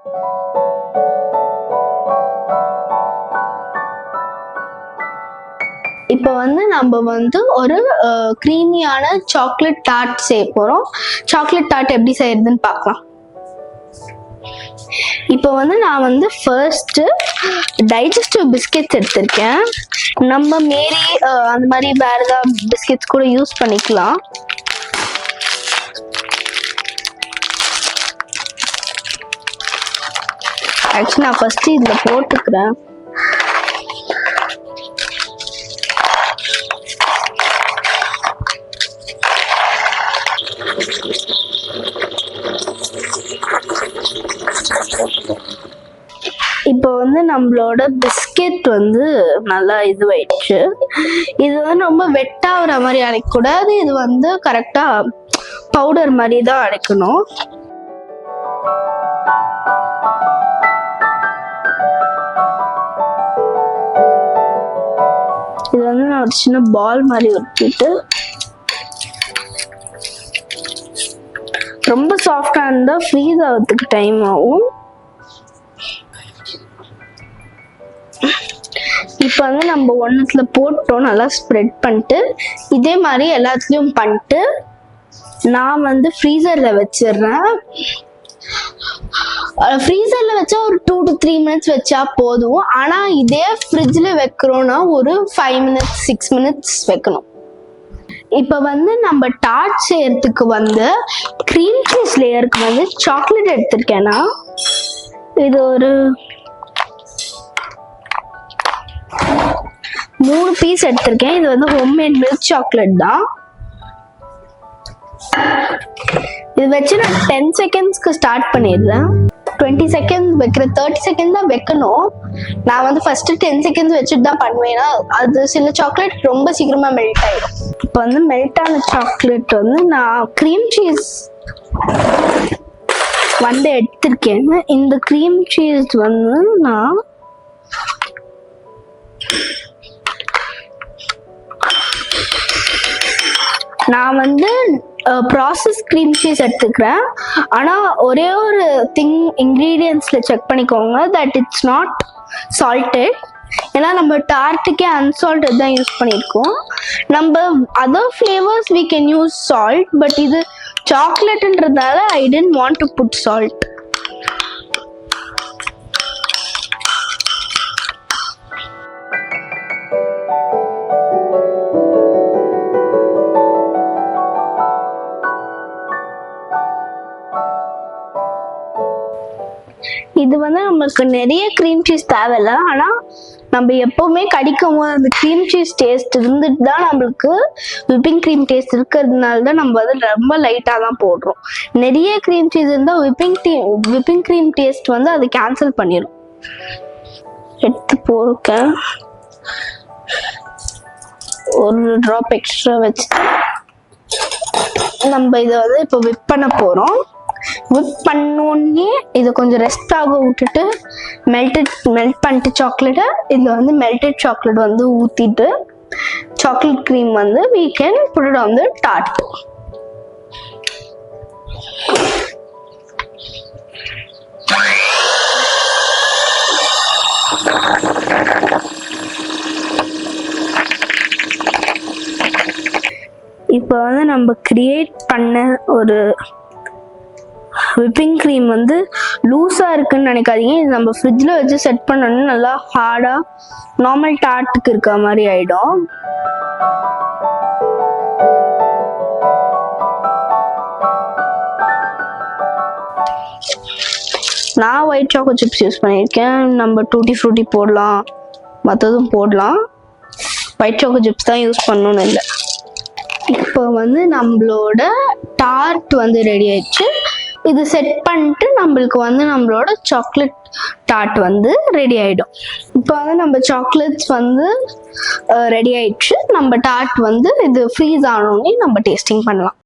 இப்போ வந்து நம்ம வந்து ஒரு க்ரீமியான சாக்லேட் டார்ட் செய்ய போறோம். சாக்லேட் டார்ட் எப்படி செய்யறதுன்னு பார்க்கலாம். இப்போ வந்து நான் வந்து ஃபர்ஸ்ட் டைஜஸ்டிவ் பிஸ்கெட்ஸ் எடுத்திருக்கேன். நம்ம மேரி அந்த மாதிரி வேற ஏதாவது பிஸ்கெட்ஸ் கூட யூஸ் பண்ணிக்கலாம். ஆக்சுவலி நான் ஃபர்ஸ்ட் இதுல போட்டுக்கிறேன். இப்போ வந்து நம்மளோட பிஸ்கெட் வந்து நல்லா இதுவாயிடுச்சு. இது வந்து ரொம்ப வெட்டாகிற மாதிரி அரைக்கக்கூடாது. இது வந்து கரெக்டா பவுடர் மாதிரி தான் அரைக்கணும். இது வந்து நான் ஒரு சின்ன பால் மாதிரி உருட்டிட்டு, ரொம்ப சாஃப்டா இருந்தா ஃப்ரீஸ் ஆகிறதுக்கு டைம் ஆகும். இப்போ வந்து நம்ம ஒன்றுத்துல போட்டோம், நல்லா ஸ்ப்ரெட் பண்ணிட்டு இதே மாதிரி எல்லாத்துலேயும் பண்ணிட்டு நான் வந்து ஃப்ரீசரில் வச்சிடுறேன். ஃப்ரீசரில் வச்சா ஒரு 2 to 3 minutes வச்சா போதும். ஆனால் இதே ஃப்ரிட்ஜில் வைக்கிறோன்னா ஒரு 5 minutes 6 minutes வைக்கணும். இப்போ வந்து நம்ம டார்ட் செய்யறதுக்கு வந்து க்ரீம் சீஸ் லேயருக்கு வந்து சாக்லேட் எடுத்திருக்கேன்னா இது ஒரு 3 பீஸ் எடுத்திருக்கேன். இது வந்து ஹோம்மேட் மில்க் சாக்லேட் தான். இது வச்சு நான் 10 secondsக்கு ஸ்டார்ட் பண்ணிடுறேன். 20 seconds வைக்கிற 30 seconds தான் வைக்கணும். நான் வந்து ஃபர்ஸ்ட் 10 seconds வச்சுட்டு தான் பண்ணுவேன்னா அது சில சாக்லேட் ரொம்ப சீக்கிரமா மெல்ட் ஆயிடும். இப்போ வந்து மெல்ட் ஆன சாக்லேட் வந்து நான் க்ரீம் சீஸ் வந்து எடுத்திருக்கேன். இந்த க்ரீம் சீஸ் வந்து நான் வந்து ப்ராசஸ் க்ரீம் சீஸ் எடுத்துக்கிறேன். ஆனால் ஒரே ஒரு இன்க்ரீடியன்ட்ஸ்ல செக் பண்ணிக்கோங்க தட் இட்ஸ் நாட் சால்டட். ஏன்னா நம்ம டார்ட்டுக்கே அன்சால்டட் தான் யூஸ் பண்ணியிருக்கோம். நம்ம other flavours we can use salt, but இது சாக்லேட்ன்றதால ஐ didn't want to put salt. இது வந்து நமக்கு நிறைய க்ரீம் சீஸ் தேவையில்ல. ஆனால் நம்ம எப்பவுமே கடிக்கும் போது அந்த க்ரீம் சீஸ் டேஸ்ட் இருந்துட்டு தான் நம்மளுக்கு விப்பிங் க்ரீம் டேஸ்ட் இருக்கிறதுனால தான் நம்ம வந்து ரொம்ப லைட்டாக தான் போடுறோம். நிறைய க்ரீம் சீஸ் இருந்தால் விப்பிங் க்ரீம் டேஸ்ட் வந்து அது கேன்சல் பண்ணிடும். எடுத்து போருக்கேன் ஒரு ட்ராப் எக்ஸ்ட்ரா வச்சு நம்ம இதை வந்து இப்போ விப் பண்ண போகிறோம். விப் பண்ணோன்னே இதை கொஞ்சம் ரெஸ்ட் ஆக விட்டுட்டு மெல்ட் பண்ணிட்டு சாக்லேட்டை இதில் வந்து மெல்டட் சாக்லேட் வந்து ஊற்றிட்டு சாக்லேட் க்ரீம் வந்து we can put it on the tart. இப்போ வந்து நம்ம கிரியேட் பண்ண ஒரு விப்பிங் க்ரீம் வந்து லூஸாக இருக்குன்னு நினைக்காதீங்க. இது நம்ம ஃப்ரிட்ஜில் வச்சு செட் பண்ணோன்னா நல்லா ஹார்டாக நார்மல் டார்ட்டுக்கு இருக்க மாதிரி ஆகிடும். நான் ஒயிட் சாக்கோ சிப்ஸ் யூஸ் பண்ணியிருக்கேன். நம்ம டூட்டி ஃப்ரூட்டி போடலாம், மற்றதும் போடலாம். ஒயிட் சாக்கோ சிப்ஸ் தான் யூஸ் பண்ணணும்னு இல்லை. இப்போ வந்து நம்மளோட டார்ட் வந்து ரெடி ஆயிடுச்சு. இது செட் பண்ணிட்டு நம்மளுக்கு வந்து நம்மளோட சாக்லேட் டார்ட் வந்து ரெடி ஆயிடும். இப்போ வந்து நம்ம சாக்லேட்ஸ் வந்து ரெடி ஆயிடுச்சு. நம்ம டார்ட் வந்து இது ஃப்ரீஸ் ஆனோடனே நம்ம டேஸ்டிங் பண்ணலாம்.